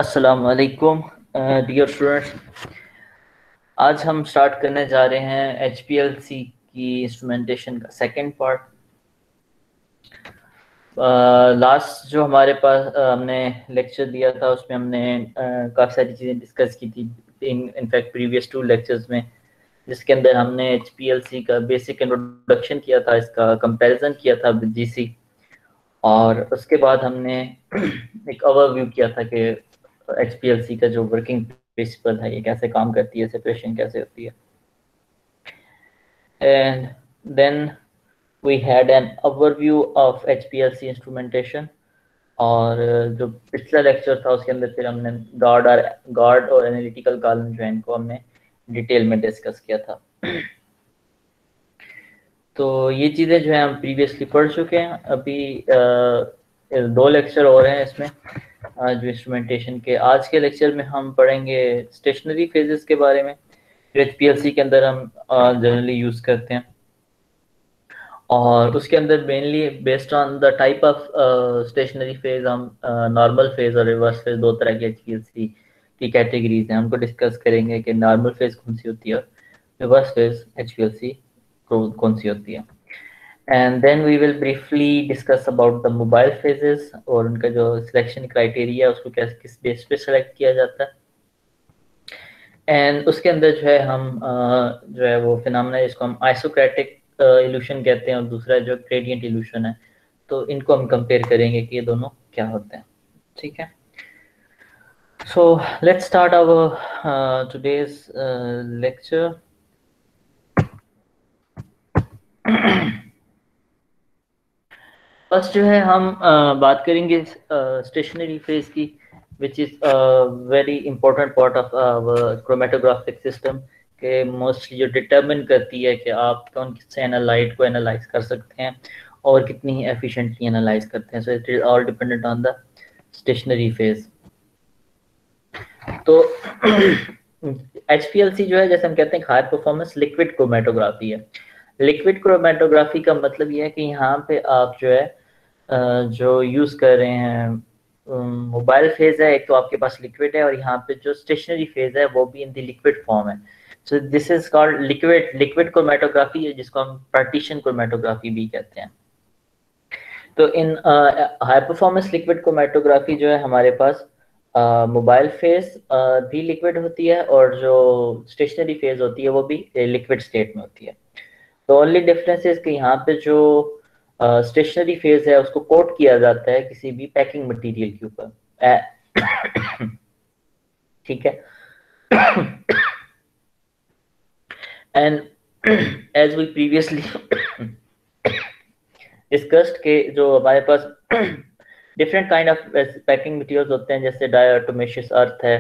अस्सलाम वालेकुम dear students. आज हम स्टार्ट करने जा रहे हैं HPLC की इंस्ट्रूमेंटेशन का सेकंड पार्ट। लास्ट जो हमारे पास हमने लेक्चर दिया था उसमें हमने काफ़ी सारी चीज़ें डिस्कस की थी इनफैक्ट प्रीवियस 2 लेक्चर्स में, जिसके अंदर हमने HPLC का बेसिक इंट्रोडक्शन किया था, इसका कंपैरिजन किया था विद GC, और उसके बाद हमने एक ओवरव्यू किया था कि HPLC का जो वर्किंग प्रिंसिपल है ये कैसे काम करती है, सेपरेशन कैसे होती है। And then we had an overview of HPLC instrumentation. और जो पिछला लेक्चर था उसके अंदर फिर हमने गार्ड और एनालिटिकल कॉलम जो है इनको हमने डिटेल में डिस्कस किया था। तो ये चीज़ें जो है हम प्रीवियसली पढ़ चुके हैं। अभी 2 लेक्चर और हैं इसमें जो इंस्ट्रूमेंटेशन के। आज के लेक्चर में हम पढ़ेंगे स्टेशनरी फेजेस के बारे में जो HPLC के अंदर हम जनरली यूज़ करते हैं, और उसके अंदर mainly based on the type of stationary phase हम नॉर्मल फेज और रिवर्स फेज, 2 तरह के HPLC की कैटेगरीज हैं। हमको डिस्कस करेंगे कि नॉर्मल फेज कौन सी होती है, रिवर्स फेज HPLC कौन सी होती है। And then we will briefly discuss about the mobile phases और उनका जो सिलेक्शन क्राइटेरिया है उसको कैसे किस बेस पे सेलेक्ट किया जाता है। एंड उसके अंदर जो है हम जो है वो फिनोमेना जिसको हम आइसोक्रेटिक इल्यूशन कहते हैं और दूसरा जो ग्रेडियंट इल्यूशन है, तो इनको हम कंपेयर करेंगे कि ये दोनों क्या होते हैं। ठीक है, so let's start our today's lecture. First जो है हम बात करेंगे स्टेशनरी फेज की, which is very important part of chromatographic system के मोस्टली जो डिटरमिन करती है कि आप कौन से एनालाइट को एनालाइज कर सकते हैं और कितनी एफिशिएंटली एनालाइज करते हैं। So it is all dependent on the stationary phase. तो HPLC जो है जैसे हम कहते हैं हाई परफॉर्मेंस लिक्विड क्रोमेटोग्राफी है। लिक्विड क्रोमेटोग्राफी का मतलब ये है कि यहाँ पे आप जो है जो यूज कर रहे हैं मोबाइल फेज है, एक तो आपके पास लिक्विड है, और यहाँ पे जो स्टेशनरी फेज है वो भी इन द लिक्विड फॉर्म है। So this is called liquid chromatography, जिसको हम पार्टीशन क्रोमेटोग्राफी भी कहते हैं। तो इन हाई परफॉर्मेंस लिक्विड क्रोमेटोग्राफी जो है हमारे पास मोबाइल फेज भी लिक्विड होती है और जो स्टेशनरी फेज होती है वो भी लिक्विड स्टेट में होती है। तो ओनली डिफरेंस इज कि यहाँ पे जो स्टेशनरी फेज है उसको कोट किया जाता है किसी भी पैकिंग मटेरियल के ऊपर। ठीक है, and as we previously discussed के जो हमारे पास different kind of packing materials होते हैं, जैसे डायटोमेशियस अर्थ है,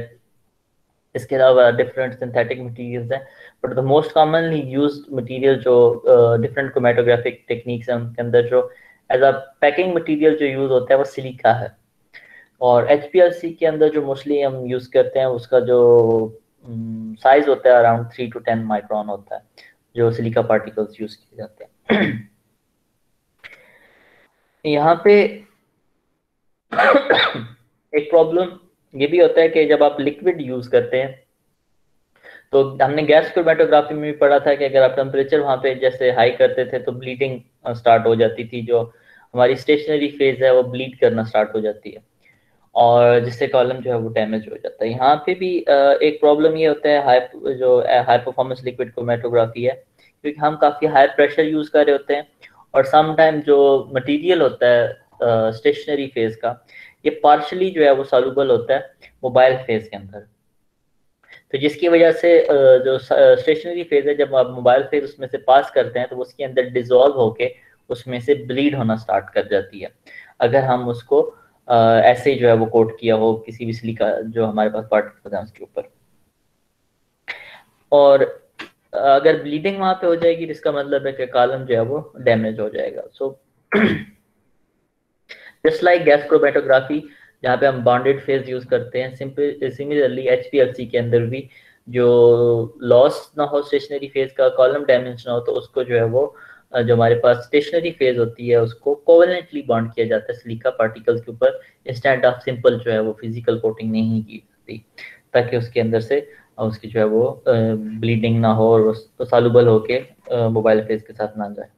इसके अलावा डिफरेंट सिंथेटिक मटेरियल्स हैं, but the most commonly used material जो डिफरेंट क्रोमेटोग्राफिक टेक्निक्स हैं उनके अंदर जो एज अ पैकिंग मटेरियल जो यूज होता है वो सिलिका है। और HPLC के अंदर जो मोस्टली हम यूज करते हैं उसका जो साइज होता है अराउंड 3 to 10 माइक्रोन होता है, जो सिलिका पार्टिकल्स यूज किए जाते हैं। यहाँ पे एक प्रॉब्लम ये भी होता है कि जब आप लिक्विड यूज करते हैं, तो हमने गैस क्रोमेटोग्राफी में भी पढ़ा था कि अगर आप टेम्परेचर वहां पे जैसे हाई करते थे तो ब्लीडिंग स्टार्ट हो जाती थी, जो हमारी स्टेशनरी फेज है वो ब्लीड करना स्टार्ट हो जाती है और जिससे कॉलम जो है वो डैमेज हो जाता है। यहाँ पे भी एक प्रॉब्लम ये होता है हाई परफॉर्मेंस लिक्विड क्रोमेटोग्राफी है, क्योंकि हम काफ़ी हाई प्रेशर यूज कर रहे होते हैं और सम टाइम जो मटेरियल होता है स्टेशनरी फेज का, ये पार्शली जो है वो सॉल्युबल होता है मोबाइल फेज के अंदर। तो जिसकी वजह से जो स्टेशनरी फेज है, जब आप मोबाइल फेज उसमें से पास करते हैं तो वो उसके अंदर डिजोल्व होके उसमें से ब्लीड होना स्टार्ट कर जाती है, अगर हम उसको ऐसे ही जो है वो कोट किया हो किसी भी सिलिका जो हमारे पास पार्टिकल है उसके ऊपर। और अगर ब्लीडिंग वहां पे हो जाएगी तो इसका मतलब है कि कॉलम जो है वो डैमेज हो जाएगा। So just like gas chromatography जहाँ पे हम बॉन्डेड फेज यूज करते हैं, सिमिलरली HPLC के अंदर भी जो लॉस ना हो स्टेशनरी फेज का, कॉलम डैमेज ना हो, तो उसको जो है वो जो हमारे पास स्टेशनरी फेज होती है उसको कोवेलेंटली बॉन्ड किया जाता है सिलिका पार्टिकल्स के ऊपर, इंस्टेड ऑफ सिंपल जो है वो फिजिकल कोटिंग नहीं की जाती, ताकि उसके अंदर से उसकी जो है वो ब्लीडिंग ना हो और वो सॉल्युबल होके मोबाइल फेज के साथ ना जाए।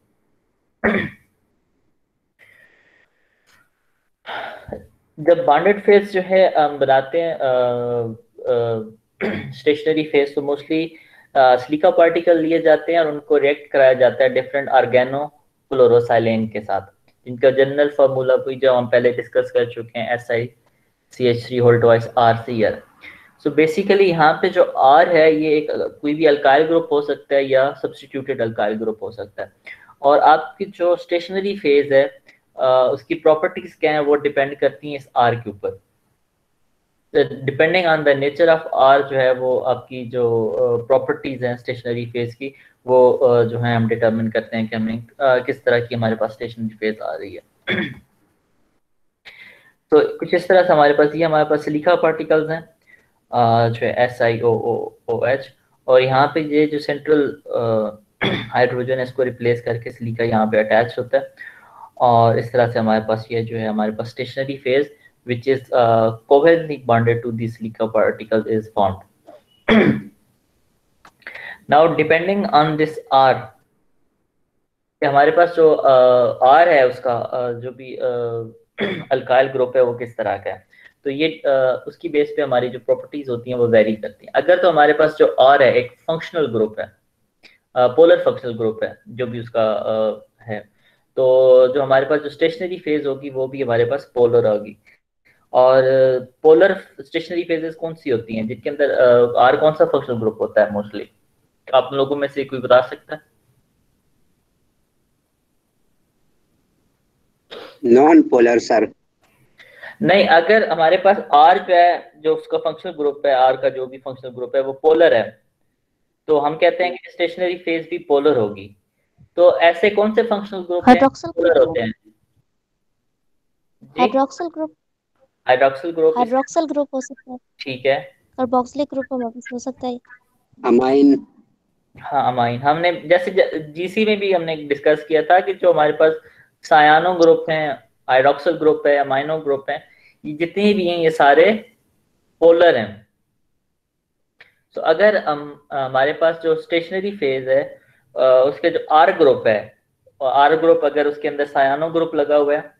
जब बॉन्डेड फेज जो है हम बनाते हैं स्टेशनरी फेज, तो मोस्टली सिलिका पार्टिकल लिए जाते हैं और उनको रिएक्ट कराया जाता है डिफरेंट ऑर्गेनो क्लोरोसाइलेन के साथ, जिनका जनरल फार्मूला भी जो हम पहले डिस्कस कर चुके हैं, SiCH3 whole twice RCl। So basically यहाँ पे जो R है ये एक कोई भी अल्काइल ग्रुप हो सकता है या सब्स्टिट्यूटेड अल्काइल ग्रुप हो सकता है, और आपकी जो स्टेशनरी फेज है उसकी प्रॉपर्टीज क्या है वो डिपेंड करती हैं इस R के ऊपर। Depending on the nature of R जो है वो आपकी जो प्रॉपर्टीज हैं स्टेशनरी फेज की वो जो है हम डिटरमिन करते हैं कि हमें किस तरह की हमारे पास स्टेशनरी फेज आ रही है। तो कुछ इस तरह से हमारे पास ये हमारे पास सिलिका पार्टिकल्स हैं जो है SiOOH, और यहाँ पे ये जो सेंट्रल हाइड्रोजन है इसको रिप्लेस करके सिलिका यहाँ पे अटैच होता है, और इस तरह से हमारे पास ये जो है हमारे पास stationary phase which is covalently bonded to the silica particle is formed. Now depending on this R, हमारे पास जो R है उसका जो भी अल्काइल ग्रुप है वो किस तरह का है, तो ये उसकी बेस पे हमारी जो प्रॉपर्टीज होती हैं वो वेरी करती हैं। अगर तो हमारे पास जो R है एक फंक्शनल ग्रुप है, पोलर फंक्शनल ग्रुप है जो भी उसका है, तो जो हमारे पास जो स्टेशनरी फेज होगी वो भी हमारे पास पोलर होगी। और पोलर स्टेशनरी फेजेस कौन सी होती हैं जिनके अंदर R कौन सा फंक्शनल ग्रुप होता है मोस्टली, आप लोगों में से कोई बता सकता है? Non polar sir. नहीं, अगर हमारे पास R जो है जो उसका फंक्शनल ग्रुप है, R का जो भी फंक्शनल ग्रुप है वो पोलर है, तो हम कहते हैं कि स्टेशनरी फेज भी पोलर होगी। तो ऐसे कौन से फंक्शनल ग्रुप हैं पोलर होते हैं? Hydroxyl group, hydroxyl group, hydroxyl group हो सकता है, ठीक है। कार्बोक्सिलिक ग्रुप हो सकता है, अमाइन। हाँ अमाइन, हमने जैसे जीसी में भी हमने डिस्कस किया था कि जो हमारे पास सायानो ग्रुप हैं, हाइड्रोक्सिल ग्रुप है, अमाइनो ग्रुप है, ये जितने भी हैं ये सारे पोलर हैं। तो अगर हम हमारे पास जो स्टेशनरी फेज है उसके जो आर ग्रुप है, और आर ग्रुप अगर उसके अंदर सायानो ग्रुप लगा हुआ है,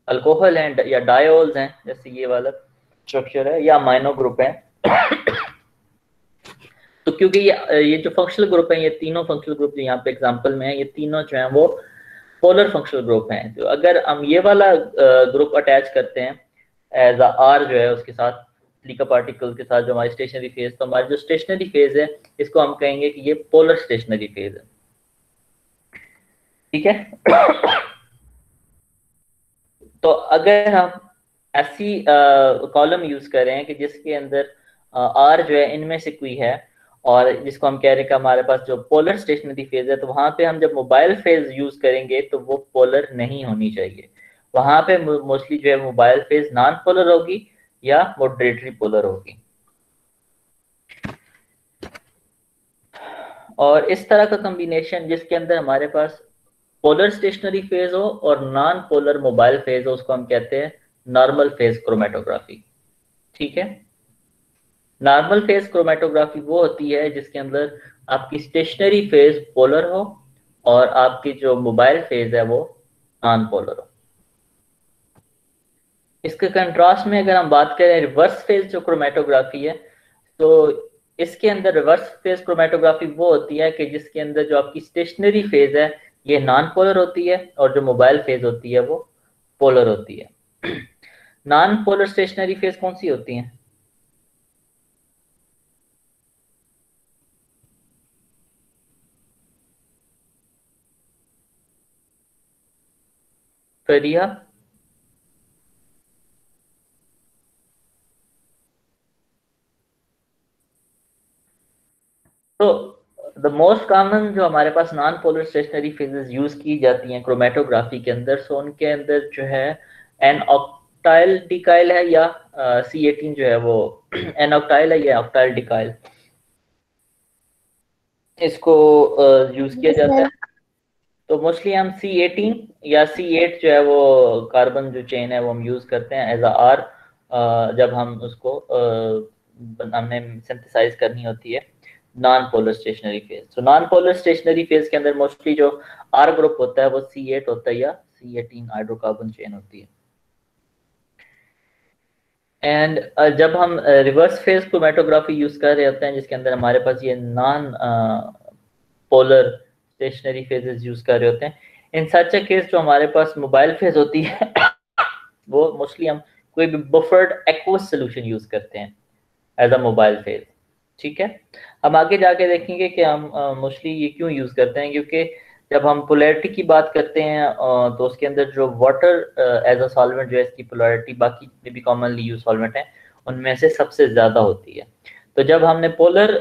अल्कोहल हैं या डायोल्स हैं जैसे ये वाला स्ट्रक्चर है, या अमाइनो ग्रुप है, तो क्योंकि ये जो फंक्शनल ग्रुप है, ये तीनों फंक्शनल ग्रुप जो यहाँ पे एग्जांपल में है, ये तीनों जो हैं वो पोलर फंक्शनल ग्रुप हैं। तो अगर हम ये वाला ग्रुप अटैच करते हैं एज आर जो है उसके साथ सिलिका पार्टिकल के साथ जो हमारी स्टेशनरी फेज, तो हमारी जो स्टेशनरी फेज है इसको हम कहेंगे कि ये पोलर स्टेशनरी फेज है, ठीक है। तो अगर हम ऐसी कॉलम यूज करें कि जिसके अंदर आर जो है इनमें से कोई है, और जिसको हम कह रहे हैं कि हमारे पास जो पोलर स्टेशनरी फेज है, तो वहां पे हम जब मोबाइल फेज यूज करेंगे तो वो पोलर नहीं होनी चाहिए। वहां पे मोस्टली जो है मोबाइल फेज नॉन पोलर होगी या मॉडरेटली पोलर होगी। और इस तरह का कॉम्बिनेशन जिसके अंदर हमारे पास पोलर स्टेशनरी फेज हो और नॉन पोलर मोबाइल फेज हो, उसको हम कहते हैं नॉर्मल फेज क्रोमेटोग्राफी, ठीक है। नॉर्मल फेज क्रोमेटोग्राफी वो होती है जिसके अंदर आपकी स्टेशनरी फेज पोलर हो और आपकी जो मोबाइल फेज है वो नॉन पोलर हो। इसके कंट्रास्ट में अगर हम बात करें रिवर्स फेज जो क्रोमेटोग्राफी है, तो इसके अंदर रिवर्स फेज क्रोमेटोग्राफी वो होती है कि जिसके अंदर जो आपकी स्टेशनरी फेज है ये नॉन पोलर होती है और जो मोबाइल फेज होती है वो पोलर होती है। नॉन पोलर स्टेशनरी फेज कौन सी होती है? फरिया? तो द मोस्ट कॉमन जो हमारे पास non polar stationary phases use की जाती हैं क्रोमेटोग्राफी के अंदर, सो उनके अंदर जो है एन ऑक्टाइल डिकाइल है या C18 जो है वो एन ऑक्टाइल है या ऑक्टाइल डिकाइल, इसको यूज किया जाता है। तो मोस्टली हम C18 या C8 जो है वो कार्बन जो चेन है वो हम यूज करते हैं एज आर, जब हम उसको हमने सिंथेसाइज करनी होती है नॉन पोलर स्टेशनरी फेज। तो नॉन पोलर स्टेशनरी फेज के अंदर मोस्टली जो आर ग्रुप होता है वो C8 होता है या C18 हाइड्रोकार्बन चेन होती है। एंड जब हम रिवर्स फेज क्रोमेटोग्राफी यूज कर रहे होते हैं जिसके अंदर हमारे पास ये non polar stationary phases use कर रहे होते हैं, इन सच अ केस जो हमारे पास मोबाइल फेज होती है वो मोस्टली हम कोई भी बफर्ड एक्वस सोल्यूशन यूज करते हैं एज अ मोबाइल फेज। ठीक है, हम आगे जाके देखेंगे कि हम मोस्टली ये क्यों यूज करते हैं, क्योंकि जब हम पोलैरिटी की बात करते हैं तो उसके अंदर जो वाटर एज अ सॉल्वेंट जो है इसकी पोलैरिटी बाकी में भी कॉमनली यूज सॉल्वेंट है उनमें से सबसे ज्यादा होती है। तो जब हमने पोलर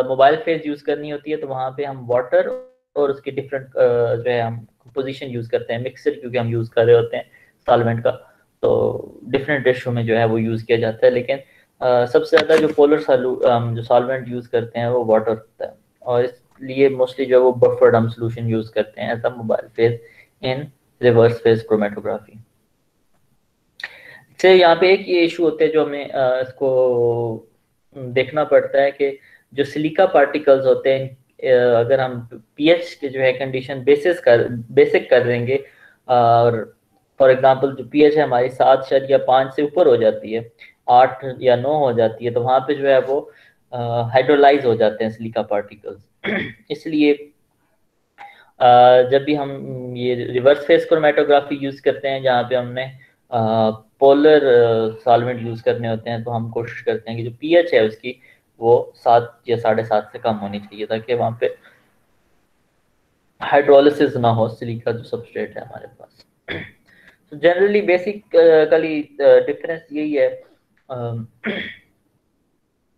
मोबाइल फेज यूज करनी होती है तो वहां पे हम वाटर और उसके डिफरेंट जो है हम कंपोजिशन यूज करते हैं, मिक्सर क्योंकि हम यूज कर रहे होते हैं सॉल्वेंट का, तो डिफरेंट रेशो में जो है वो यूज किया जाता है। लेकिन सबसे ज्यादा जो पोलर जो सॉल्वेंट यूज करते हैं वो वाटर होता है, और इसलिए मोस्टली जो है वो बफर्ड हम सोल्यूशन यूज करते हैं as a mobile phase in reverse phase chromatography. से यहाँ पे एक ये इशू होते हैं जो हमें इसको देखना पड़ता है कि जो सिलिका पार्टिकल्स होते हैं अगर हम पीएच के जो है कंडीशन बेसिक कर देंगे, और फॉर एग्जांपल जो पीएच है हमारी 7 या 5 से ऊपर हो जाती है, 8 या 9 हो जाती है, तो वहां पे जो है वो हाइड्रोलाइज हो जाते हैं सिलिका पार्टिकल्स। इसलिए जब भी हम ये रिवर्स फेज क्रोमेटोग्राफी यूज करते हैं जहाँ पे हमने पोलर सॉल्वेंट यूज करने होते हैं, तो हम कोशिश करते हैं कि जो पीएच है उसकी वो 7 या 7.5 से कम होनी चाहिए ताकि वहाँ पे हाइड्रोलिसिस ना हो सिलिका जो सबस्ट्रेट है हमारे पास। तो जनरली बेसिकली डिफरेंस यही है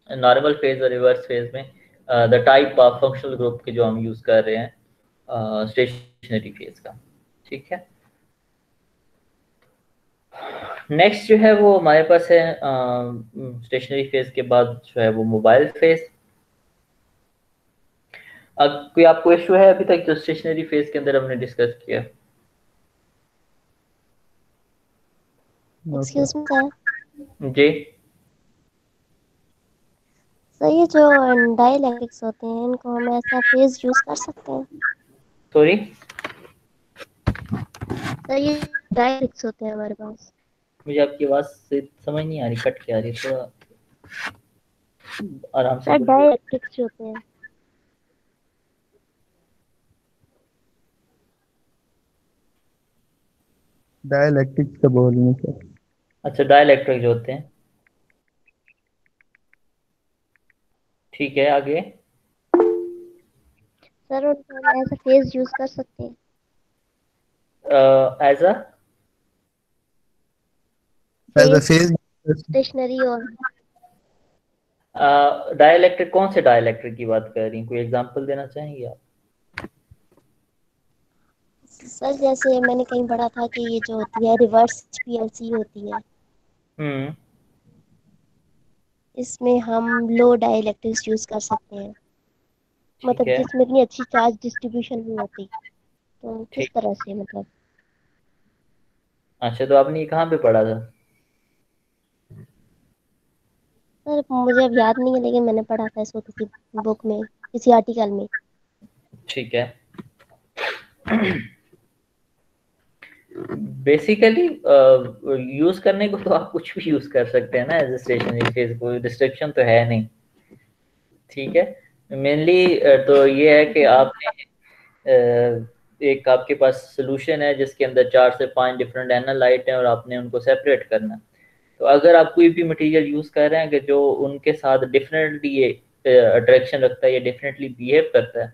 नॉर्मल फेज और रिवर्स फेज में, the type of functional group के जो हम यूज कर रहे हैं स्टेशनरी फेज का। ठीक है, नेक्स्ट जो है वो हमारे पास है स्टेशनरी फेज के बाद जो है वो मोबाइल फेज। अब कोई आपको इशू है अभी तक जो स्टेशनरी फेज के अंदर हमने डिस्कस किया? Excuse me sir. जी सर ये जो डाइलेक्ट्रिक्स होते हैं इनको हम ऐसा फेज यूज कर सकते हैं? सॉरी सर ये डाइलेक्ट्रिक्स होते हैं हमारे पास। मुझे आपकी आवाज से समझ नहीं आ रही, कट के आ रही, थोड़ा आराम से सर बोलिए। डाइलेक्ट्रिक्स होते हैं। डाइलेक्ट्रिक्स का बोल रहे हैं सर। अच्छा, डाइलेक्ट्रिक जो होते हैं, ठीक है, आगे। सर उनको हम ऐसा फेज यूज कर सकते हैं? As a as a phase phase stationary और डाइलेक्ट्रिक, कौन से डाइलेक्ट्रिक की बात कर रही हैं, कोई एग्जांपल देना चाहेंगे आप? सर जैसे मैंने कहीं पढ़ा था कि ये जो होती है रिवर्स पीएलसी होती है, हम्म, इसमें हम लो डाइलेक्ट्रिक्स यूज कर सकते हैं, ठीक मतलब है, जिसमें इतनी अच्छी चार्ज डिस्ट्रीब्यूशन नहीं होती, तो किस ठीक। तरह से मतलब? अच्छा, तो आपने ये कहाँ पे पढ़ा था? सर मुझे अब याद नहीं है लेकिन मैंने पढ़ा था इसको किसी बुक में, किसी आर्टिकल में। ठीक है, बेसिकली यूज करने को तो आप कुछ भी यूज कर सकते हैं ना एज ए स्टेशनरी फेज, कोई रिस्ट्रिक्शन तो है नहीं। ठीक है, मेनली तो ये है कि आपने एक आपके पास सोल्यूशन है जिसके अंदर 4 से 5 डिफरेंट एनालाइट हैं और आपने उनको सेपरेट करना है। तो अगर आप कोई भी मटेरियल यूज कर रहे हैं कि जो उनके साथ डिफरेंटली ये अट्रैक्शन रखता है या डिफरेंटली बिहेव करता है,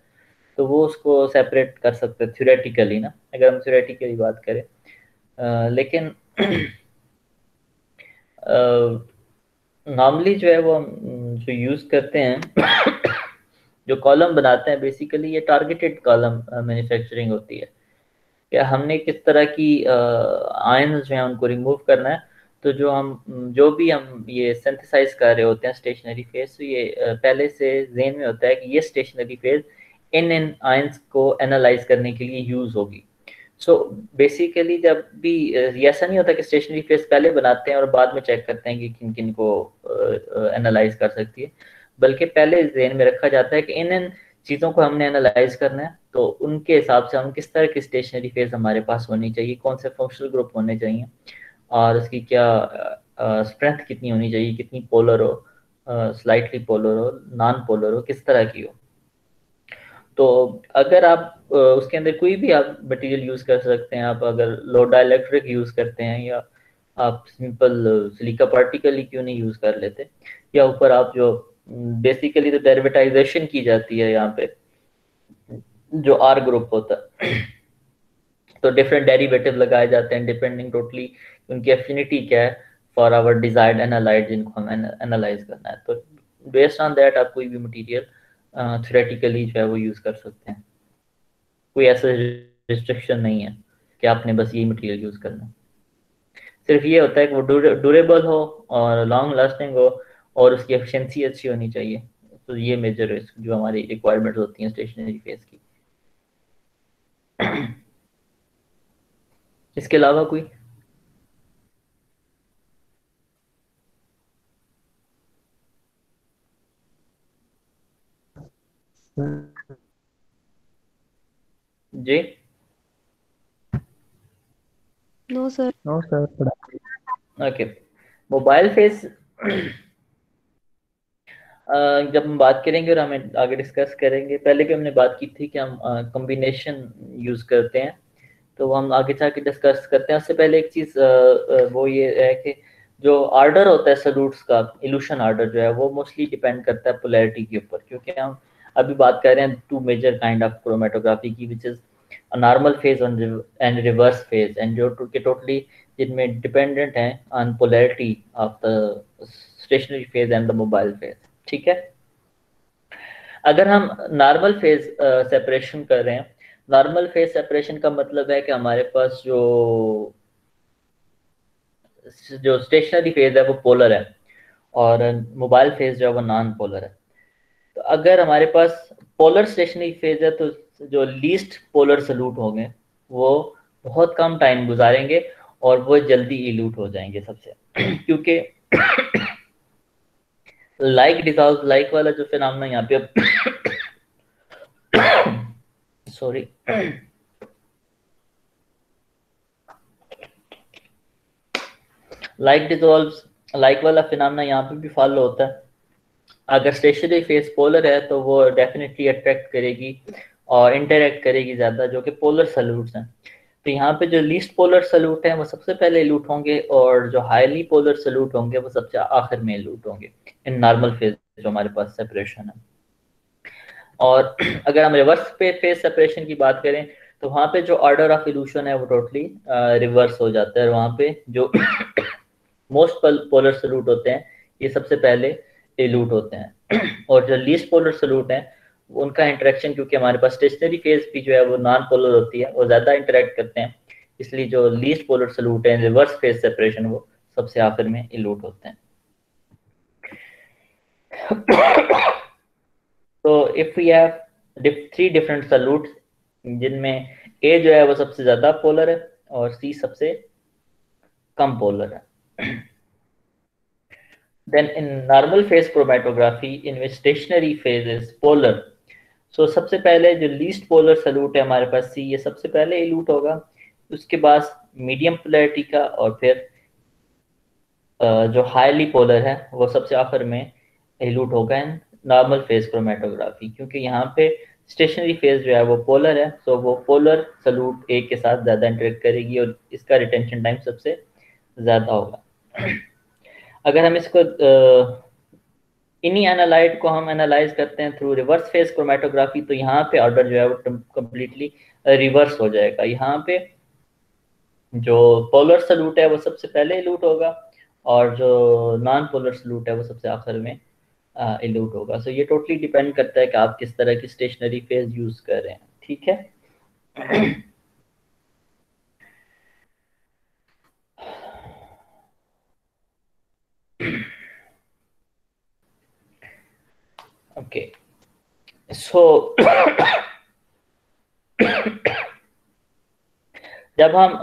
तो वो उसको सेपरेट कर सकते हैं थ्योरेटिकली ना, अगर हम थ्योरेटिकली बात करें। लेकिन नॉर्मली जो है वो हम जो यूज करते हैं जो कॉलम बनाते हैं, बेसिकली ये टारगेटेड कॉलम मैन्युफैक्चरिंग होती है। क्या हमने किस तरह की आयंस जो है उनको रिमूव करना है, तो जो भी हम ये सिंथेसाइज कर रहे होते हैं स्टेशनरी फेज, तो ये पहले से ज़हन में होता है कि ये स्टेशनरी फेज इन आयंस को एनालाइज करने के लिए यूज होगी। सो बेसिकली जब भी ये ऐसा नहीं होता कि स्टेशनरी फेज पहले बनाते हैं और बाद में चेक करते हैं कि किन किन को एनालाइज कर सकती है, बल्कि पहले ज़हन में रखा जाता है कि इन चीज़ों को हमने एनालाइज करना है, तो उनके हिसाब से हम किस तरह की स्टेशनरी फेज हमारे पास होनी चाहिए, कौन से फंक्शनल ग्रुप होने चाहिए, और उसकी क्या स्ट्रेंथ कितनी होनी चाहिए, कितनी पोलर हो, स्लाइटली पोलर हो, नॉन पोलर हो, किस तरह की हो। तो अगर आप उसके अंदर कोई भी आप मटेरियल यूज कर सकते हैं। आप अगर लो डाइलेक्ट्रिक यूज करते हैं, या आप सिंपल सिलिका पार्टिकल ही क्यों नहीं यूज कर लेते, या ऊपर आप जो बेसिकली तो डेरिवेटाइजेशन की जाती है यहाँ पे, जो आर ग्रुप होता है, तो डिफरेंट डेरिवेटिव लगाए जाते हैं डिपेंडिंग टोटली उनकी एफिनिटी क्या है फॉर आवर डिजायर्ड एनालाइट जिनको हम एनालाइज करना है। तो बेस्ड ऑन दैट आप कोई भी मटेरियल थ्योरेटिकली जो है वो यूज कर सकते हैं। कोई ऐसा रिस्ट्रिक्शन नहीं है कि आपने बस यही मटेरियल यूज करना है। सिर्फ ये होता है कि वो ड्यूरेबल हो और लॉन्ग लास्टिंग हो और उसकी एफिशिएंसी अच्छी होनी चाहिए। तो ये मेजर जो हमारी रिक्वायरमेंट होती हैं स्टेशनरी फेज की। इसके अलावा कोई? जी no sir. No sir, okay. Mobile phase जब हम बात करेंगे और हमें आगे डिस्कस करेंगे, पहले भी हमने बात की थी कि हम कॉम्बिनेशन यूज करते हैं, तो हम आगे जाके डिस्कस करते हैं। उससे पहले एक चीज वो ये है कि जो आर्डर होता है सलूट्स का, इल्यूशन आर्डर जो है वो मोस्टली डिपेंड करता है पोलैरिटी के ऊपर, क्योंकि हम अभी बात कर रहे हैं two major kind of chromatography की, which is normal phase and reverse phase, and जो टोटली जिनमें डिपेंडेंट है on polarity of the stationary phase and the mobile phase. ठीक है। अगर हम नॉर्मल फेज सेपरेशन कर रहे हैं, नॉर्मल फेज सेपरेशन का मतलब है कि हमारे पास जो जो स्टेशनरी फेज है वो पोलर है और मोबाइल फेज जो है वो नॉन पोलर है। तो अगर हमारे पास पोलर स्टेशनरी फेज है, तो जो लीस्ट पोलर सल्यूट होंगे वो बहुत कम टाइम गुजारेंगे और वो जल्दी इल्यूट हो जाएंगे सबसे क्योंकि लाइक डिसॉल्व लाइक वाला जो फिनोमेना यहाँ पे सॉरी लाइक डिसॉल्व लाइक वाला फिनोमेना यहाँ पे भी फॉलो होता है। अगर स्टेशनरी फेज पोलर है तो वो डेफिनेटली अट्रैक्ट करेगी और इंटरेक्ट करेगी ज़्यादा, जो कि पोलर सल्यूट्स हैं। तो यहाँ पे जो लीस्ट पोलर सल्यूट हैं वो सबसे पहले इल्यूट होंगे और जो हाईली पोलर सल्यूट होंगे वो सबसे आखिर में इल्यूट होंगे इन नॉर्मल फेज जो हमारे पास सेपरेशन है। और अगर हम रिवर्स पे फेज सेपरेशन की बात करें तो वहाँ पे जो ऑर्डर ऑफ इल्यूशन है वो टोटली रिवर्स हो जाता है। वहाँ पे जो मोस्ट पोलर सल्यूट होते हैं ये सबसे पहले इल्यूट होते हैं और जो लीस्ट पोलर सल्यूट हैं उनका इंटरेक्शन, क्योंकि हमारे पास स्टेशनरी फेज भी जो है वो नॉन पोलर होती है, वो ज़्यादा इंटरेक्ट करते हैं, इसलिए जो लीस्ट पोलर सल्यूट है रिवर्स फेज सेपरेशन वो सबसे आखिर में इल्यूट होते हैं। तो if we have three different solutes जिनमें ए जो है वो सबसे ज्यादा पोलर है और सी सबसे कम पोलर है, then in normal phase chromatography in which stationary phase is polar, so सबसे पहले जो लीस्ट पोलर सल्यूट है हमारे पास सी, ये सबसे पहले इल्यूट होगा, उसके बाद मीडियम पोलैरिटी का, और फिर जो हाईली पोलर है वो सबसे आखिर में इल्यूट होगा इन नॉर्मल फेज क्रोमेटोग्राफी, क्योंकि यहाँ पे स्टेशनरी फेज जो है वो पोलर है, तो वो पोलर सल्यूट ए के साथ ज़्यादा इंटरेक्ट करेगी और इसका रिटेंशन टाइम सबसे ज़्यादा होगा। अगर हम इसको इन्हीं एनालाइट को हम एनालाइज करते हैं थ्रू रिवर्स फेज क्रोमेटोग्राफी, तो यहाँ पे ऑर्डर जो है वो कम्प्लीटली रिवर्स हो जाएगा। यहाँ पे जो पोलर सल्यूट है वो सबसे पहले इल्यूट होगा और जो नॉन पोलर सल्यूट है वो सबसे आखिर में इल्यूट होगा। सो ये टोटली डिपेंड करता है कि आप किस तरह की स्टेशनरी फेज यूज कर रहे हैं। ठीक है। ओके, सो जब हम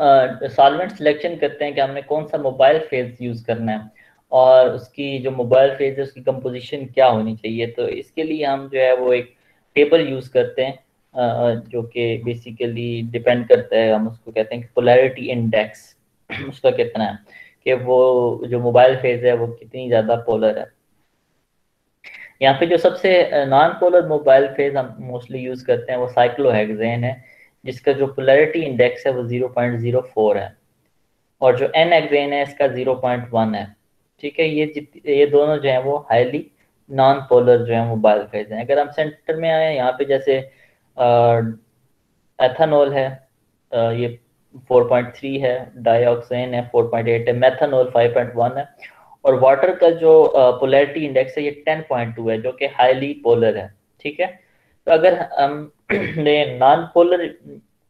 सॉल्वेंट सिलेक्शन करते हैं कि हमने कौन सा मोबाइल फेज यूज़ करना है और उसकी जो मोबाइल फेज है उसकी कंपोजिशन क्या होनी चाहिए, तो इसके लिए हम जो है वो एक टेबल यूज़ करते हैं जो कि बेसिकली डिपेंड करता है, हम उसको कहते हैं कि पोलैरिटी इंडेक्स उसका कितना है, कि वो जो मोबाइल फेज है वो कितनी ज़्यादा पोलर है। यहाँ पे जो सबसे नॉन पोलर मोबाइल फेज हम मोस्टली यूज़ करते हैं वो साइक्लोहेक्सेन है, जिसका जो पोलैरिटी इंडेक्स है वो 0.04 है, और जो एन हेक्सेन है इसका 0.1 है। ठीक है, ये दोनों जो है वो हाईली नॉन पोलर जो है मोबाइल फेज हैं। अगर हम सेंटर में आए, यहाँ पे जैसे एथेनॉल है, ये 4.3 है, डाइऑक्सेन है 4.8 है, मेथनॉल 5.1 है, और वाटर का जो पोलैरिटी इंडेक्स है ये 10.2 है, जो कि हाईली पोलर है। ठीक है, तो अगर हम ने नॉन पोलर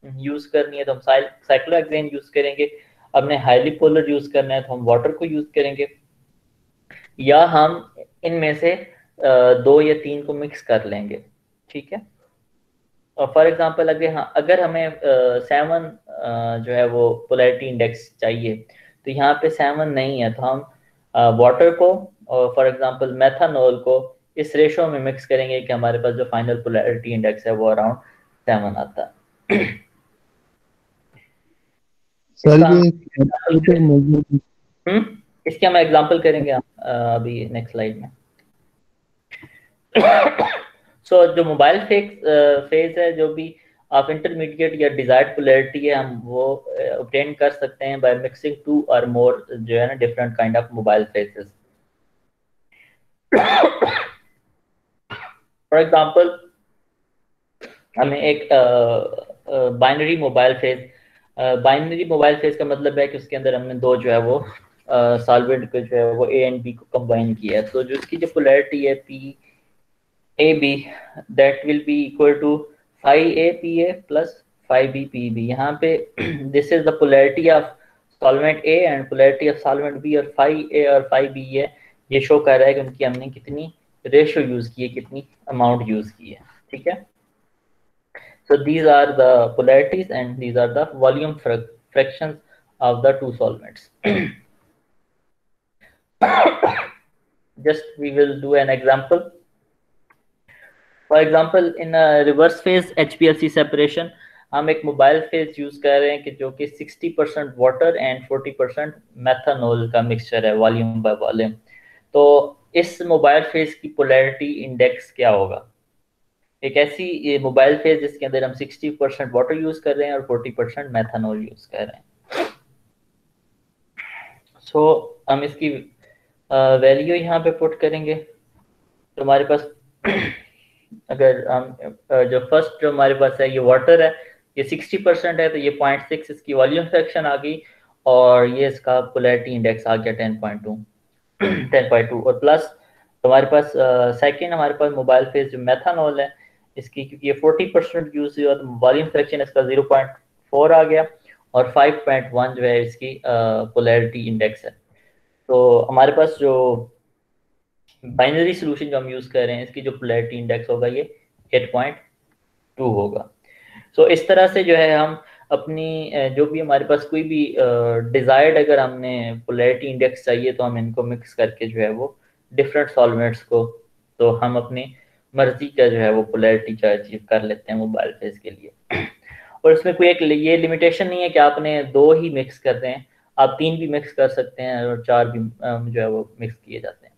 यूज करनी है तो हम साइक्लोहेक्सेन यूज करेंगे, हमने हाईली पोलर यूज करना है तो हम वाटर को यूज करेंगे, या हम इनमें से दो या तीन को मिक्स कर लेंगे। ठीक है, और फॉर एग्जांपल अगर हमें 7 जो है वो पोलैरिटी इंडेक्स चाहिए, तो यहाँ पे 7 नहीं है, तो हम वाटर को और फॉर एग्जांपल मेथनॉल को इस रेशो में मिक्स करेंगे कि हमारे पास जो फाइनल पोलैरिटी इंडेक्स है वो अराउंड 7 आता है। सर इसका हम ये टेम्परेचर मेजर इसके हम एग्जांपल करेंगे अभी नेक्स्ट स्लाइड में। सो जो मोबाइल फेज है, जो भी आप इंटरमीडिएट या डिजायर्ड पोलैरिटी है, हम वो ऑब्टेन कर सकते हैं बाय मिक्सिंग 2 और मोर जो है ना different kind of mobile phases. For example हमें एक बाइनरी मोबाइल फेज का मतलब है कि उसके अंदर हमने दो जो है वो सॉल्वेंट को जो है वो ए एंड बी को कंबाइन किया है, तो जो इसकी जो पोलैरिटी है P A B, that will be equal to 5A PA plus 5B PB। यहाँ पे this is the polarity of solvent A and polarity of solvent B, और 5A और 5B है, ये शो कर रहा है कि उनकी हमने कितनी रेशियो यूज की है, कितनी अमाउंट यूज की है। ठीक है, so these are the polarities and these are the volume fractions of the two solvents. Just we will do an example. For example, in a reverse phase HPLC separation, हम एक mobile phase use कर रहे हैं कि जो कि 60% water and 40% methanol का mixture है, वॉल्यूम बाय वॉल्यूम। तो इस मोबाइल फेज की पोलैरिटी इंडेक्स क्या होगा? एक ऐसी मोबाइल फेज जिसके अंदर हम 60% वाटर यूज कर रहे हैं और 40% मेथनॉल यूज कर रहे हैं। सो हम इसकी वैल्यू यहाँ पे पुट करेंगे, तो हमारे पास अगर हम जो फर्स्ट जो हमारे पास है ये वाटर है, ये 60% है, तो ये 0.6 इसकी वॉल्यूम फ्रैक्शन आ गई, और ये इसका पोलैरिटी इंडेक्स आ गया 10.2 और प्लस हमारे पास सेकंड हमारे पास मोबाइल फेज जो मेथनॉल है, इसकी क्योंकि ये 40% यूज हुआ तो वॉल्यूम फ्रैक्शन इसका 0.4 आ गया, और 5.1 जो है इसकी पोलैरिटी इंडेक्स है। तो हमारे पास जो बाइनरी सोल्यूशन जो हम यूज कर रहे हैं, इसकी जो पोलैरिटी इंडेक्स होगा ये 8.2 होगा। सो इस तरह से जो है हम अपनी जो भी हमारे पास कोई भी डिजायर्ड अगर हमने पोलैरिटी इंडेक्स चाहिए, तो हम इनको मिक्स करके जो है वो डिफरेंट सॉल्वेंट्स को, तो हम अपनी मर्जी का जो है वो पोलैरिटी का अचीव कर लेते हैं मोबाइल फेज के लिए। और इसमें कोई एक ये लिमिटेशन नहीं है कि आपने दो ही मिक्स कर रहे हैं, आप 3 भी मिक्स कर सकते हैं और 4 भी जो है वो मिक्स किए जाते हैं।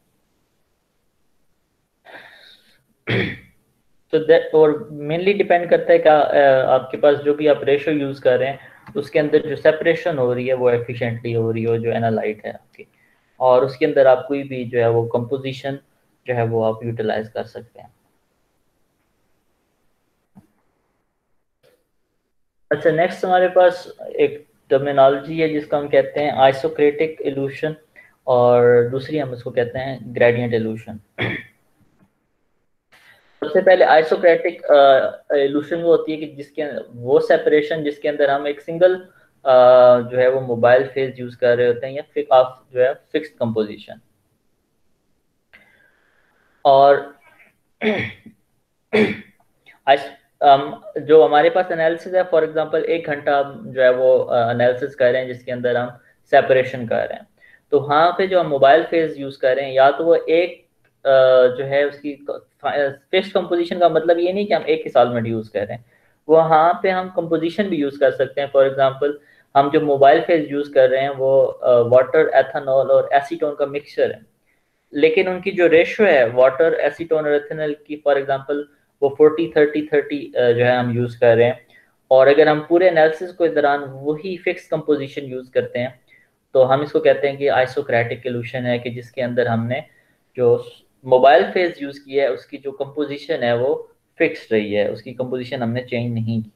तो दैट और मेनली डिपेंड करता है कि आपके पास जो भी आप रेशो यूज कर रहे हैं उसके अंदर जो सेपरेशन हो रही है वो एफिशिएंटली हो रही हो, जो एनालाइट है आपकी, और उसके अंदर आप कोई भी जो है वो कंपोजिशन जो है वो आप यूटिलाइज कर सकते हैं। अच्छा, नेक्स्ट हमारे पास एक टर्मिनोलॉजी है जिसको हम कहते हैं आइसोक्रेटिक इल्यूशन, और दूसरी हम इसको कहते हैं ग्रेडियंट इल्यूशन। सबसे पहले आइसोक्रेटिक इल्यूशन वो होती है कि जिसके वो सेपरेशन जिसके अंदर हम एक सिंगल जो है वो मोबाइल फेज यूज कर रहे होते हैं, या ऑफ जो है फिक्स्ड कंपोजिशन। और जो हमारे पास एनालिसिस है, फॉर एग्जांपल 1 घंटा जो है वो एनालिसिस कर रहे हैं जिसके अंदर हम सेपरेशन कर रहे हैं, तो वहाँ पे जो हम मोबाइल फेज यूज कर रहे हैं, या तो वो एक जो है उसकी फिक्स कंपोजिशन का मतलब ये नहीं कि हम एक ही सॉल्वेंट यूज कर रहे हैं, वहाँ पे हम कंपोजिशन भी यूज कर सकते हैं। फॉर एग्जांपल हम जो मोबाइल फेज यूज कर रहे हैं वो वाटर, एथेनॉल और एसीटोन का मिक्सचर है, लेकिन उनकी जो रेशियो है वाटर, एसीटोन और एथेनॉल की, फॉर एग्जांपल वो 40-30-30 जो है हम यूज कर रहे हैं। और अगर हम पूरे एनालिसिस के दौरान वही फिक्स कंपोजिशन यूज करते हैं तो हम इसको कहते हैं कि आइसोक्रेटिक सॉल्यूशन है, कि जिसके अंदर हमने जो मोबाइल फेज यूज किया है उसकी जो कंपोजिशन है वो फिक्स रही है, उसकी कंपोजिशन हमने चेंज नहीं की।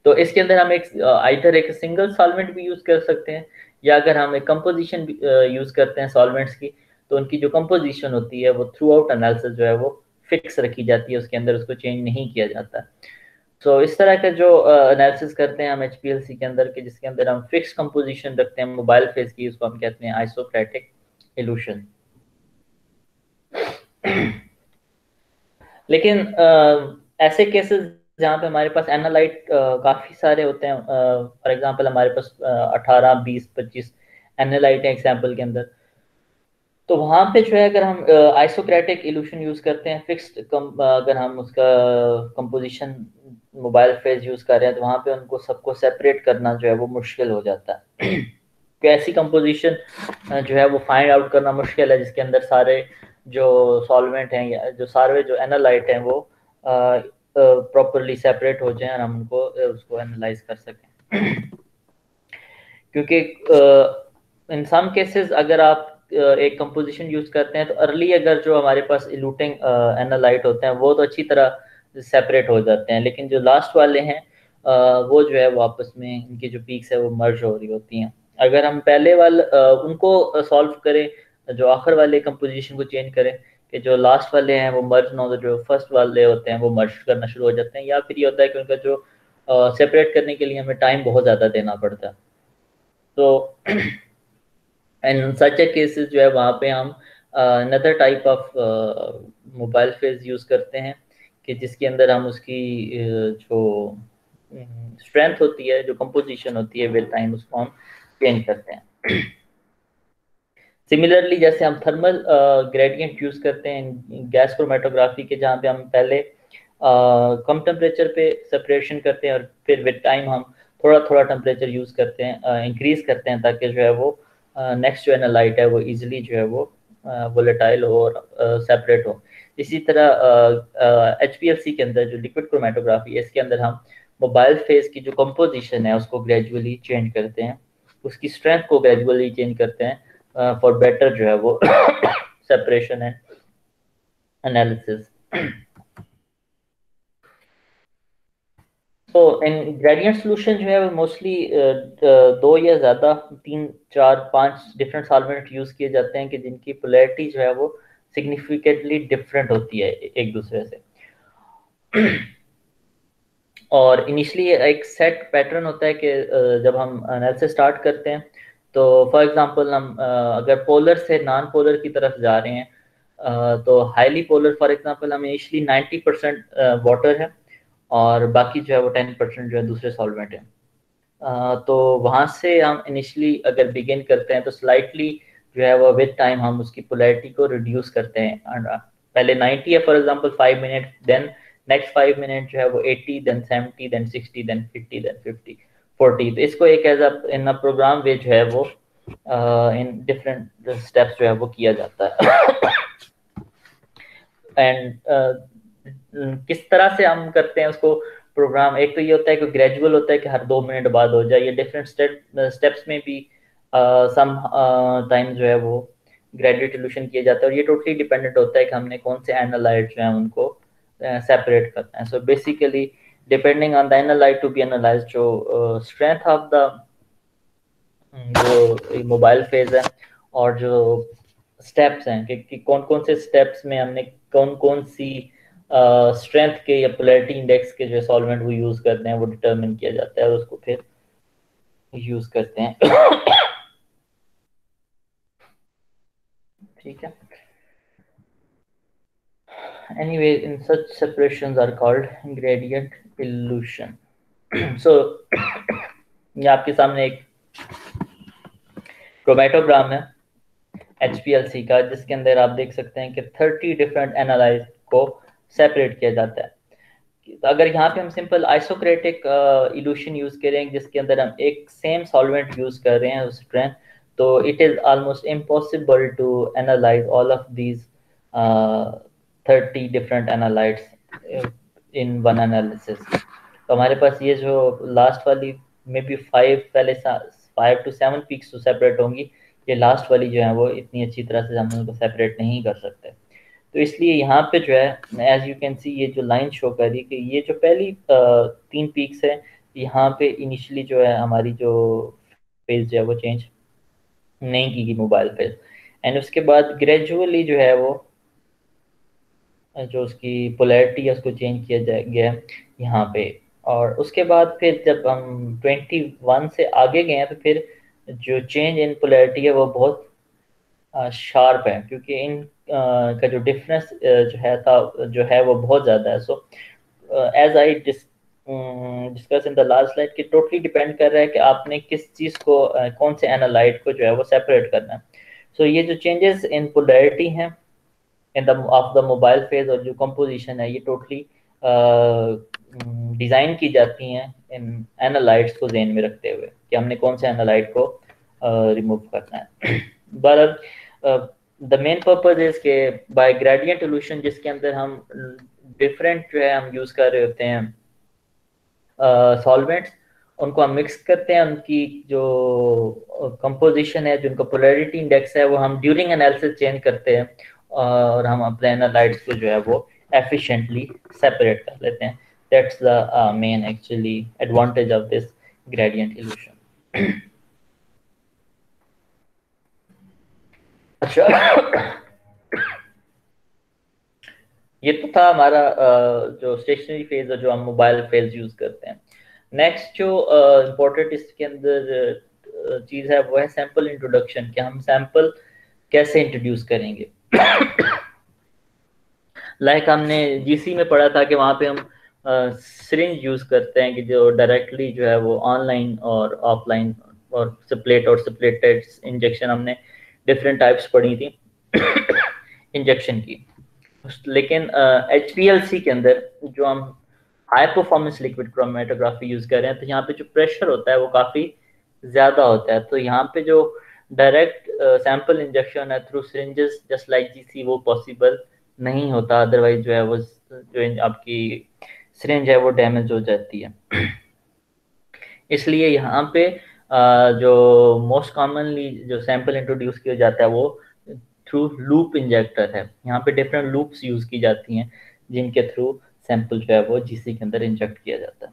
तो इसके अंदर हम एक आइदर एक सिंगल सॉल्वेंट भी यूज कर सकते हैं, या अगर हम एक कंपोजिशन यूज करते हैं सॉल्वेंट्स की, तो उनकी जो कंपोजिशन होती है वो थ्रू आउट एनालिसिस जो है वो फिक्स रखी जाती है, उसके अंदर उसको चेंज नहीं किया जाता। तो इस तरह का जो एनालिसिस करते हैं हम एचपीएलसी के अंदर के, जिसके अंदर हम फिक्स कंपोजिशन रखते हैं मोबाइल फेज की, उसको हम कहते हैं आइसोक्रेटिक इल्यूशन। लेकिन ऐसे केसेस जहाँ पे हमारे पास एनालाइट काफ़ी सारे होते हैं, फॉर एग्जांपल हमारे पास 18, 20, 25 एनालाइट हैं एग्जांपल के अंदर, तो वहाँ पे जो है अगर हम आइसोक्रेटिक इल्यूशन यूज करते हैं फिक्स्ड अगर हम उसका कंपोजिशन मोबाइल फेज यूज कर रहे हैं, तो वहाँ पे उनको सबको सेपरेट करना जो है वो मुश्किल हो जाता है। कि ऐसी कंपोजिशन जो है वो फाइंड आउट करना मुश्किल है जिसके अंदर सारे जो सॉल्वेंट हैं या जो सारे जो एनालाइट हैं वो प्रॉपरली सेपरेट हो जाएं और हम उनको उसको एनालाइज कर सकें। क्योंकि इन सम केसेस अगर आप एक कंपोजिशन यूज करते हैं तो अर्ली अगर जो हमारे पास इल्यूटिंग एनालाइट होते हैं वो तो अच्छी तरह सेपरेट हो जाते हैं, लेकिन जो लास्ट वाले हैं वो जो है वो आपस में इनकी जो पीक्स है वो मर्ज हो रही होती हैं। अगर हम पहले वाले उनको सॉल्व करें, जो आखिर वाले कंपोजिशन को चेंज करें, कि जो लास्ट वाले हैं वो मर्ज ना हो, तो जो फर्स्ट वाले होते हैं वो मर्ज करना शुरू हो जाते हैं, या फिर ये होता है कि उनका जो सेपरेट करने के लिए हमें टाइम बहुत ज़्यादा देना पड़ता है। तो इन सच ए केसेस जो है वहाँ पे हम another type of mobile phase use करते हैं, कि जिसके अंदर हम उसकी जो स्ट्रेंथ होती है, जो कंपोजिशन होती है विद टाइम, उसको हम चेंज करते हैं। सिमिलरली जैसे हम थर्मल ग्रेडियंट यूज़ करते हैं गैस क्रोमेटोग्राफी के, जहाँ पे हम पहले कम टेम्परेचर पे सेपरेशन करते हैं और फिर विद टाइम हम थोड़ा थोड़ा टेम्परेचर यूज़ करते हैं, इंक्रीज करते हैं, ताकि जो है वो नेक्स्ट जो एनालाइट है वो इजीली जो है वो वोलेटाइल हो और सेपरेट हो। इसी तरह एचपीएलसी के अंदर जो लिक्विड क्रोमेटोग्राफी है, इसके अंदर हम मोबाइल फेज की जो कंपोजिशन है उसको ग्रेजुअली चेंज करते हैं, उसकी स्ट्रेंथ को ग्रेजुअली चेंज करते हैं फॉर बेटर जो है वो सेपरेशन एंड एनालिसिस। तो इन ग्रेडियंट सोल्यूशन जो है वो मोस्टली 2 या ज़्यादा 3, 4, 5 डिफरेंट सॉल्वेंट यूज़ किए जाते हैं, कि जिनकी पोलैरिटी जो है वो सिग्निफिकेंटली डिफरेंट होती है एक दूसरे से। और इनिशियली एक सेट पैटर्न होता है कि जब हम एनालिसिस स्टार्ट करते हैं, तो फॉर एग्जांपल हम अगर पोलर से नॉन पोलर की तरफ जा रहे हैं, तो हाईली पोलर फॉर एग्जांपल हम इनिशियली 90% वाटर है और बाकी जो है वो 10% जो है दूसरे सॉल्वेंट है। तो वहाँ से हम इनिशियली अगर बिगिन करते हैं तो स्लाइटली जो है वो विद टाइम हम उसकी पोलैरिटी को रिड्यूस करते हैं। पहले 90 है for example 5 minute, then next 5 minute जो है वो 80, देन 70, देन 60, देन 50, देन 50, 40। तो इसको एक एज इन प्रोग्राम वे जो है वो इन डिफरेंट स्टेप्स जो है वो किया जाता है। एंड किस तरह से हम करते हैं उसको प्रोग्राम, एक तो ये होता है कि ग्रेजुअल होता है कि हर 2 मिनट बाद हो जाए, ये डिफरेंट स्टेप्स में भी सम टाइम जो है वो ग्रेजुएट सोल्यूशन किया जाता है, और ये टोटली डिपेंडेंट होता है कि हमने कौन से एनालाइट जो है उनको सेपरेट करना है। So basically depending on the analyte to be analyze, जो स्ट्रेंथ ऑफ द जो मोबाइल फेज है और जो स्टेप्स हैं कि कौन कौन से स्टेप्स में हमने कौन कौन सी स्ट्रेंथ के या पोलैरिटी इंडेक्स के जो सॉल्वेंट वो यूज करते हैं वो डिटरमिन किया जाता है और उसको फिर यूज करते हैं। ठीक है। anyway, in such separations are called gradient illusion. So ये आपके सामने एक क्रोमेटोग्राम है HPLC का, जिसके अंदर आप देख सकते हैं कि 30 डिफरेंट एनालाइज को सेपरेट किया जाता है। तो अगर यहाँ पे हम सिंपल आइसोक्रेटिक इल्यूशन यूज करें जिसके अंदर हम एक सेम सॉल्वेंट यूज कर रहे हैं उस स्ट्रेंथ, तो it is almost impossible to analyse all of these 30 different analytes in one analysis. तो हमारे पास ये जो लास्ट वाली मे बी 5 to 7 पीक्स तो सेपरेट होंगी, ये लास्ट वाली जो है वो इतनी अच्छी तरह से हम उनको सेपरेट नहीं कर सकते। तो इसलिए यहाँ पे जो है एज यू कैन सी ये जो लाइन शो कर रही है कि ये जो पहली 3 पीक्स है, यहाँ पे इनिशियली जो है हमारी जो फेज जो है वो चेंज नहीं की गई मोबाइल फेज, एंड उसके बाद ग्रेजुअली जो है वो जो उसकी पोलैरिटी है उसको चेंज किया गया यहाँ पे। और उसके बाद फिर जब हम 21 से आगे गए हैं तो फिर जो चेंज इन पोलैरिटी है वो बहुत शार्प है, क्योंकि इन का जो डिफरेंस जो है वो बहुत ज़्यादा है। So as I discuss in the last slide कि टोटली डिपेंड कर रहा है कि आपने किस चीज़ को कौन से एनालाइट को जो है वो सेपरेट करना है। सो ये जो चेंजेस इन पोलैरिटी हैं in the of the mobile phase और जो कंपोजिशन है ये टोटली डिज़ाइन की जाती हैं इन एनालाइट्स को ध्यान में रखते हुए कि हमने कौन से एनालाइट को रिमूव करना है। But the main purpose is के बाय ग्रेडियंट इल्यूशन जिसके अंदर हम डिफरेंट जो है हम यूज कर रहे होते हैं सॉल्वेंट्स, उनको हम मिक्स करते हैं, उनकी जो कंपोजिशन है, जो उनका पोलैरिटी इंडेक्स है वो हम ड्यूरिंग एनालिसिस चेंज करते हैं और हम अपने एनालाइट्स को जो है वो एफिशिएंटली सेपरेट कर लेते हैं। That's the main actually advantage of this gradient evolution. अच्छा, ये तो था हमारा जो स्टेशनरी फेज है जो हम मोबाइल फेज यूज करते हैं। नेक्स्ट जो इम्पोर्टेंट इसके अंदर चीज है वो है सैंपल इंट्रोडक्शन, कि हम सैंपल कैसे इंट्रोड्यूस करेंगे। लाइक हमने जीसी में पढ़ा था कि वहाँ पे हम सिरिंज यूज करते हैं कि जो डायरेक्टली जो है वो ऑनलाइन और ऑफलाइन और स्प्लिट और स्प्लिटेड इंजेक्शन, हमने डिफरेंट टाइप्स पढ़ी थी इंजेक्शन की। लेकिन HPLC के अंदर जो हम high performance liquid chromatography use कर रहे हैं तो यहाँ पे जो प्रेशर होता है वो काफी ज्यादा होता है, तो यहाँ पे जो डायरेक्ट सैंपल इंजेक्शन है through syringes just like GC वो पॉसिबल नहीं होता, अदरवाइज जो है वो जो आपकी सिरिंज है वो डैमेज हो जाती है। इसलिए यहाँ पे जो मोस्ट कॉमनली जो सैंपल इंट्रोड्यूस किया जाता है वो थ्रू लूप इंजेक्टर है। यहाँ पे डिफरेंट लूप्स यूज की जाती हैं जिनके थ्रू सैंपल जो है वो जीसी के अंदर इंजेक्ट किया जाता है।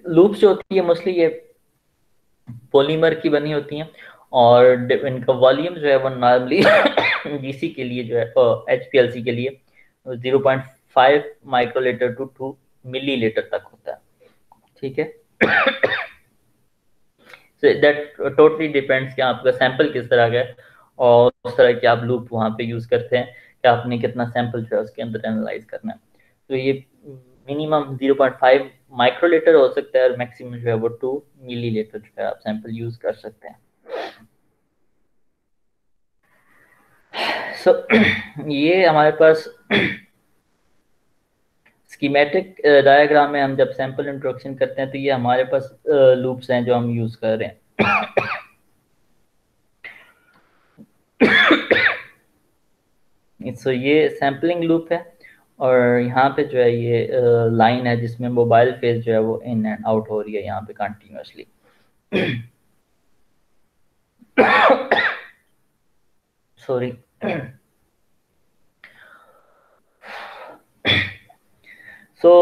लूप्स जो होती है मोस्टली ये पॉलीमर की बनी होती हैं और इनका वॉल्यूम जो है वो नॉर्मली जीसी के लिए जो है HPLC के लिए 0.5 माइक्रोलीटर टू 2 मिलीलीटर तक होता है। ठीक है, so that totally depends कि आपका सैंपल किस तरह का है और उस तरह के आप लूप वहाँ पे यूज करते हैं कि आपने कितना सैंपल जो है उसके अंदर एनालाइज करना है। तो ये मिनिमम 0.5 माइक्रोलीटर हो सकता है और मैक्सिमम जो है वो 2 मिलीलीटर जो है आप सैंपल यूज कर सकते हैं। सो ये हमारे पास स्कीमेटिक डायग्राम में हम जब सैंपल इंट्रोडक्शन करते हैं तो ये हमारे पास लूप्स हैं जो हम यूज कर रहे हैं। सो ये सैम्पलिंग लूप है और यहाँ पे जो है ये लाइन है जिसमें मोबाइल फेज जो है वो इन एंड आउट हो रही है यहाँ पे कंटिन्यूअसली। सॉरी। सो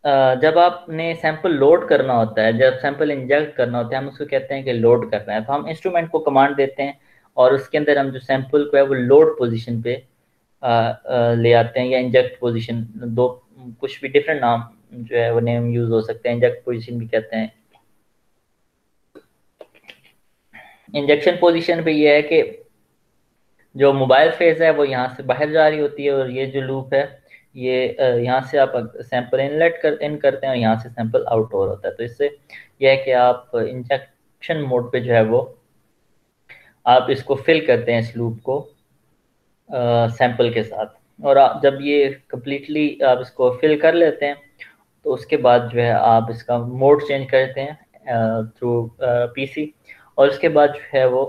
जब आपने सैंपल लोड करना होता है, जब सैंपल इंजेक्ट करना होता है, हम उसको कहते हैं कि लोड करना है, तो हम इंस्ट्रूमेंट को कमांड देते हैं और उसके अंदर हम जो सैंपल को है वो लोड पोजीशन पे ले आते हैं या इंजेक्ट पोजीशन, दो कुछ भी डिफरेंट नाम जो है वो नेम यूज हो सकते हैं। इंजेक्ट पोजीशन भी कहते हैं। इंजेक्शन पोजीशन पे ये है कि जो मोबाइल फेज है वो यहाँ से बाहर जा रही होती है, और ये जो लूप है ये यहाँ से आप सैंपल इन करते हैं और यहाँ से सैंपल आउट और होता है। तो इससे यह है कि आप इंजेक्शन मोड पे जो है वो आप इसको फिल करते हैं इस लूप को सैंपल के साथ, और जब ये कम्प्लीटली आप इसको फिल कर लेते हैं तो उसके बाद जो है आप इसका मोड चेंज करते हैं थ्रू पीसी, और उसके बाद जो है वो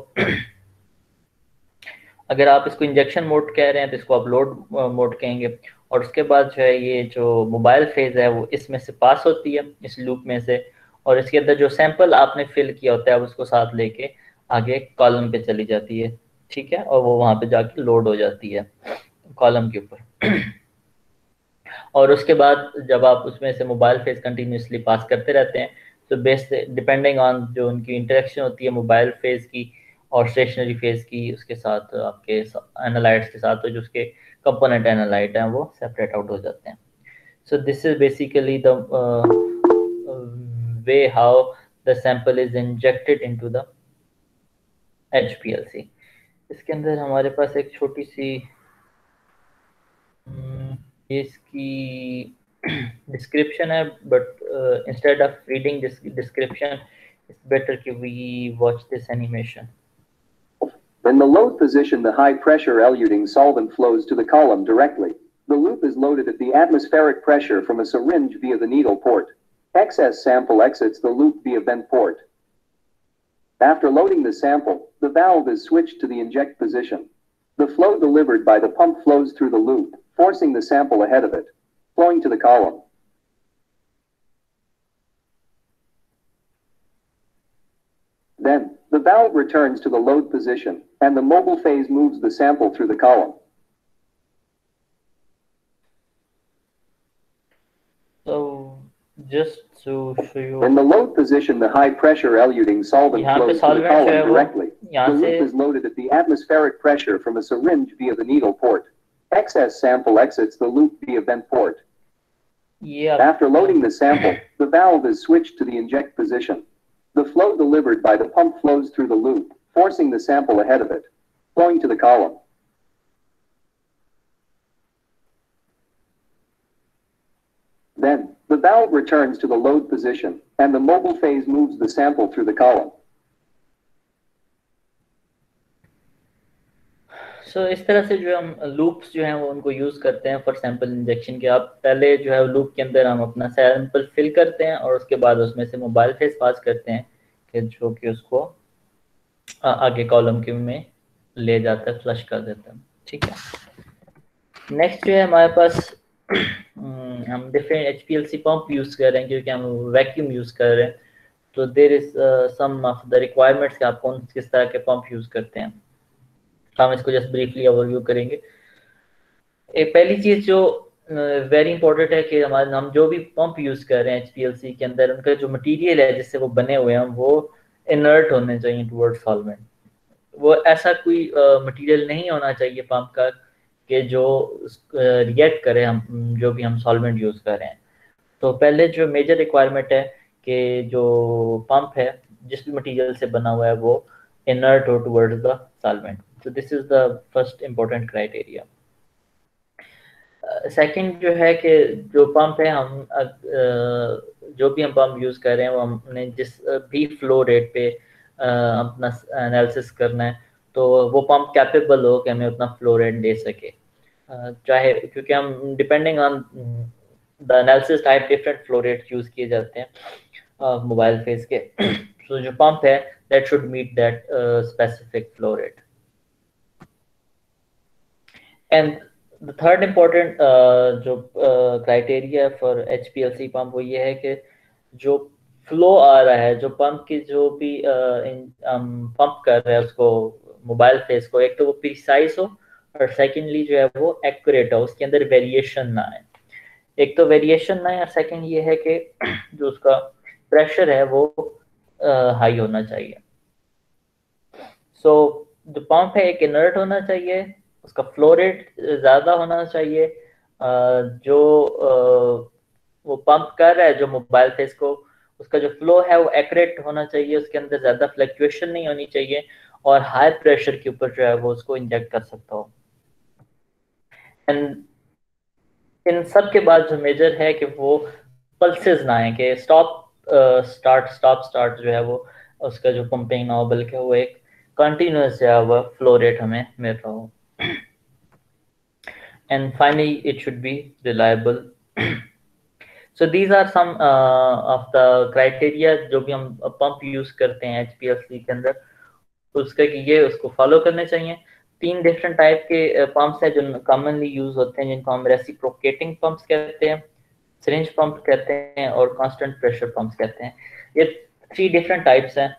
अगर आप इसको इंजेक्शन मोड कह रहे हैं तो इसको आप लोड मोड कहेंगे, और उसके बाद जो है ये जो मोबाइल फेज है वो इसमें से पास होती है इस लूप में से, और इसके अंदर जो सैंपल आपने फिल किया होता है उसको साथ लेके आगे कॉलम पे चली जाती है, ठीक है, और वो वहां पे जाके लोड हो जाती है कॉलम के ऊपर। और उसके बाद जब आप उसमें से मोबाइल फेज कंटिन्यूसली पास करते रहते हैं तो बेस डिपेंडिंग ऑन जो उनकी इंटरेक्शन होती है मोबाइल फेज की और स्टेशनरी फेज की, उसके साथ आपके एनालाइट्स के साथ, तो जो उसके कंपोनेंट एनालाइट हैं वो सेपरेट आउट हो जाते हैं। So this is basically the way how the sample is injected into the HPLC। इसके अंदर हमारे पास एक छोटी सी इसकी डिस्क्रिप्शन है, but instead of reading this description it's better if we watch this animation. In the load position, the high-pressure eluting solvent flows to the column directly. The loop is loaded at the atmospheric pressure from a syringe via the needle port. Excess sample exits the loop via vent port. After loading the sample, the valve is switched to the inject position. The flow delivered by the pump flows through the loop, forcing the sample ahead of it, flowing to the column. Then, the valve returns to the load position, and the mobile phase moves the sample through the column. So, just to show you, In the load position, the high-pressure eluting solvent यहाँ पे flows to the solvent जो है column वो directly. The यहाँ से loop is loaded at the atmospheric pressure from a syringe via the needle port. Excess sample exits the loop via vent port. ये आप After loading the sample, the valve is switched to the inject position. The flow delivered by the pump flows through the loop, forcing the sample ahead of it, flowing to the column. Then, the valve returns to the load position, and the mobile phase moves the sample through the column. सो इस तरह से जो हम loops जो हैं वो उनको use करते हैं फॉर सैंपल इंजेक्शन के। आप पहले जो है लूप के अंदर हम अपना सैंपल फिल करते हैं और उसके बाद उसमें से मोबाइल फेस पास करते हैं कि जो कि उसको आगे कॉलम के में ले जाता है, फ्लश कर देता है, ठीक है। नेक्स्ट जो है हमारे पास हम डिफरेंट HPLC पंप यूज़ कर रहे हैं क्योंकि हम वैक्यूम यूज़ कर रहे हैं, तो there is some of the requirements कि आप कौन किस तरह के पंप यूज़ करते हैं। हम इसको जस्ट ब्रीफली ओवरव्यू करेंगे। एक पहली चीज़ जो वेरी इंपॉर्टेंट है कि हम जो भी पंप यूज़ कर रहे हैं HPLC के अंदर, उनका जो मटेरियल है जिससे वो बने हुए हैं वो इनर्ट होने चाहिए टुवर्ड्स सॉल्वेंट। वो ऐसा कोई मटेरियल नहीं होना चाहिए पंप का कि जो रिएक्ट करे हम जो भी हम सॉल्वेंट यूज़ कर रहे हैं। तो पहले जो मेजर रिक्वायरमेंट है कि जो पंप है जिस भी मटेरियल से बना हुआ है वो inert हो towards the solvent. So this is the first important criteria. Second जो है कि जो पंप है हम जो भी हम पंप यूज़ कर रहे हैं वो हमने जिस भी फ्लो रेट पे अपना एनालिसिस करना है तो वो पंप कैपेबल हो कि हमें उतना फ्लो रेट दे सके, चाहे क्योंकि हम depending on the analysis type different flow rate use किए जाते हैं मोबाइल फेज के। तो जो पंप है that should meet that specific flow rate. And the third important जो criteria for HPLC pump वो ये है कि जो flow आ रहा है, जो पंप की जो भी पंप कर रहे हैं उसको मोबाइल फेस को, एक तो वो प्रिसाइज हो और सेकेंडली जो है वो एक्यूरेट हो, उसके अंदर वेरिएशन ना आए। एक तो वेरिएशन ना आए और सेकेंड ये है कि जो उसका प्रेशर है वो हाई होना चाहिए। सो जो पंप है एक इनर्ट होना चाहिए, उसका फ्लो रेट ज़्यादा होना चाहिए, जो वो पंप कर रहा है जो मोबाइल फेस को उसका जो फ्लो है वो एक्यूरेट होना चाहिए, उसके अंदर ज़्यादा फ्लक्चुएशन नहीं होनी चाहिए, और हाई प्रेशर के ऊपर जो है वो उसको इंजेक्ट कर सकता हो। एंड इन सब के बाद जो मेजर है कि वो पल्सेस ना आए, कि स्टॉप स्टार्ट जो है वो उसका जो पंपिंग ना हो, बल्कि वो एक कंटिन्यूअस जो है वो फ्लो रेट हमें मिल रहा हो। And finally it should be reliable. So these are some of the criteria जो भी हम पंप यूज करते हैं HPLC के अंदर, उसका कि ये उसको फॉलो करने चाहिए। 3 डिफरेंट टाइप के पंप्स हैं जो कॉमनली यूज होते हैं, जिनको हम रेसिप्रोकेटिंग पंप्स कहते हैं, सिरिंज पंप कहते हैं और कांस्टेंट प्रेशर पंप्स कहते हैं। ये 3 डिफरेंट टाइप्स हैं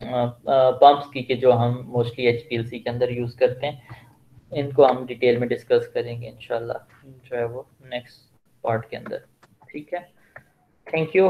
पंप्स की कि जो हम मोस्टली HPLC के अंदर यूज करते हैं। इनको हम डिटेल में डिस्कस करेंगे इंशाल्लाह जो है वो नेक्स्ट पार्ट के अंदर। ठीक है, थैंक यू।